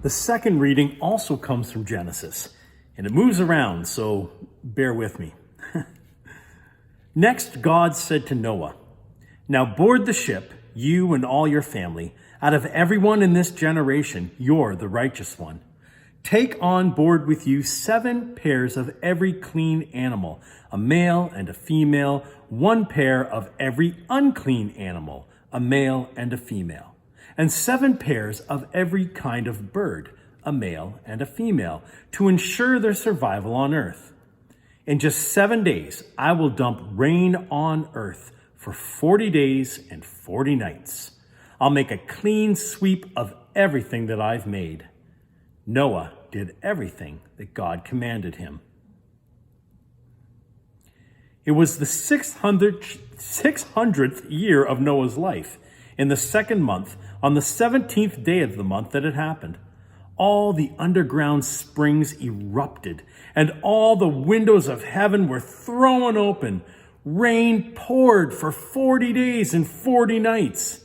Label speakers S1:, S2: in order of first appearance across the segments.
S1: The second reading also comes from Genesis, and it moves around, so bear with me. Next, God said to Noah, "Now board the ship, you and all your family. Out of everyone in this generation, you're the righteous one. Take on board with you 7 pairs of every clean animal, a male and a female, 1 pair of every unclean animal, a male and a female, and 7 pairs of every kind of bird, a male and a female, to ensure their survival on earth. In just 7 days, I will dump rain on earth for 40 days and 40 nights. I'll make a clean sweep of everything that I've made." Noah did everything that God commanded him. It was the 600th year of Noah's life, in the 2nd month, on the 17th day of the month that it happened. All the underground springs erupted, and all the windows of heaven were thrown open. Rain poured for 40 days and 40 nights.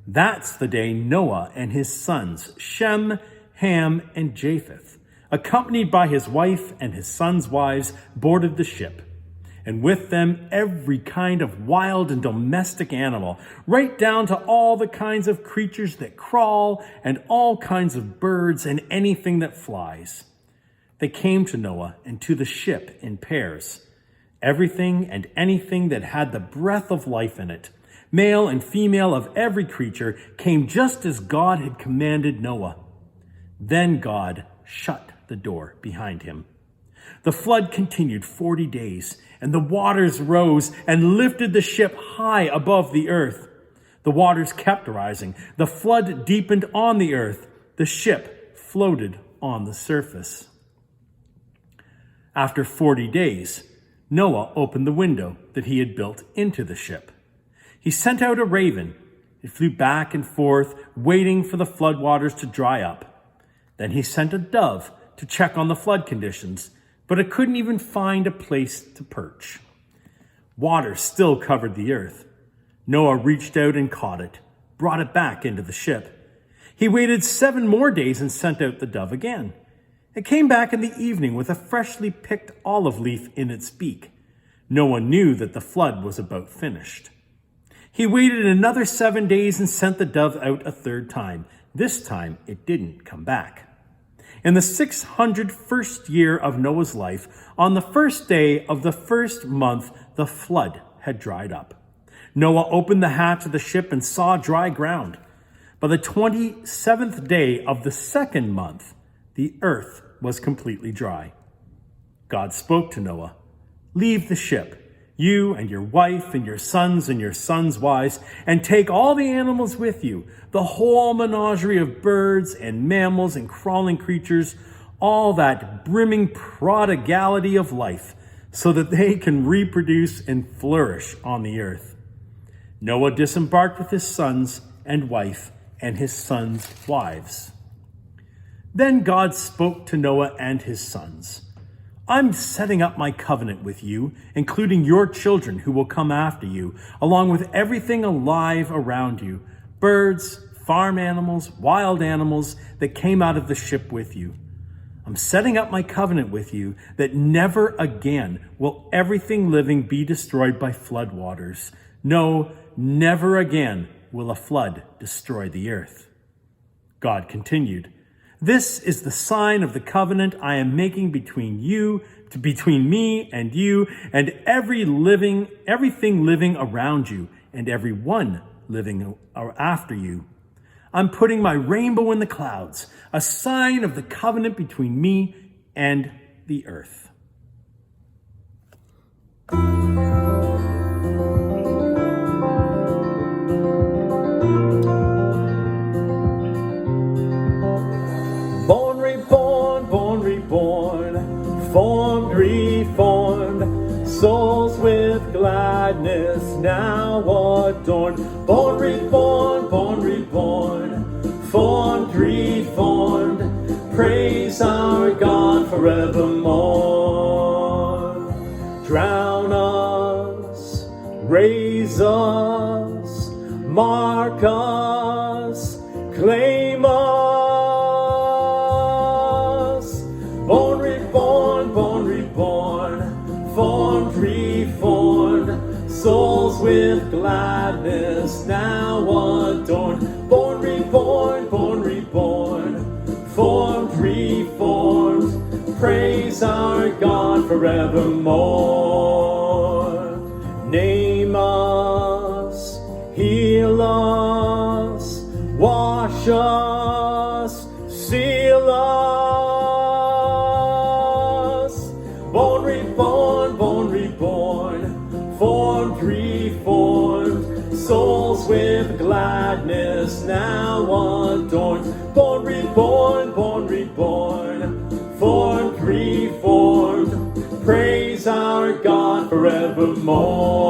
S1: That's the day Noah and his sons, Shem, Ham, and Japheth, accompanied by his wife and his sons' wives, boarded the ship, and with them every kind of wild and domestic animal, right down to all the kinds of creatures that crawl and all kinds of birds and anything that flies. They came to Noah and to the ship in pairs. Everything and anything that had the breath of life in it, male and female of every creature, came just as God had commanded Noah. Then God shut the door behind him. The flood continued 40 days, and the waters rose and lifted the ship high above the earth. The waters kept rising. The flood deepened on the earth. The ship floated on the surface. After 40 days, Noah opened the window that he had built into the ship. He sent out a raven. It flew back and forth, waiting for the floodwaters to dry up. Then he sent a dove to check on the flood conditions, but it couldn't even find a place to perch. Water still covered the earth. Noah reached out and caught it, brought it back into the ship. He waited 7 more days and sent out the dove again. It came back in the evening with a freshly picked olive leaf in its beak. Noah knew that the flood was about finished. He waited another 7 days and sent the dove out a 3rd time. This time, it didn't come back. In the 601st year of Noah's life, on the 1st day of the 1st month, the flood had dried up. Noah opened the hatch of the ship and saw dry ground. By the 27th day of the 2nd month, the earth was completely dry. God spoke to Noah, "Leave the ship, you and your wife and your sons' wives, and take all the animals with you, the whole menagerie of birds and mammals and crawling creatures, all that brimming prodigality of life, so that they can reproduce and flourish on the earth." Noah disembarked with his sons and wife and his sons' wives. Then God spoke to Noah and his sons. "I'm setting up my covenant with you, including your children who will come after you, along with everything alive around you, birds, farm animals, wild animals that came out of the ship with you. I'm setting up my covenant with you that never again will everything living be destroyed by floodwaters. No, never again will a flood destroy the earth." God continued, "This is the sign of the covenant I am making between me and you, and everything living around you, and everyone living after you. I'm putting my rainbow in the clouds, a sign of the covenant between me and the earth." Born, reborn, formed, reformed, souls with gladness now adorned. Born, reborn, formed, reformed, praise our God forevermore. Drown us, raise us, mark us, claim us. gladness, now adorned. Born, reborn, born, reborn, formed, reformed, praise our God forevermore. Name us, heal us, wash us, seal us. Born, reborn, born, reborn, formed, reformed, souls with gladness now adorned. Born, reborn, born, reborn, formed, reformed, praise our God forevermore.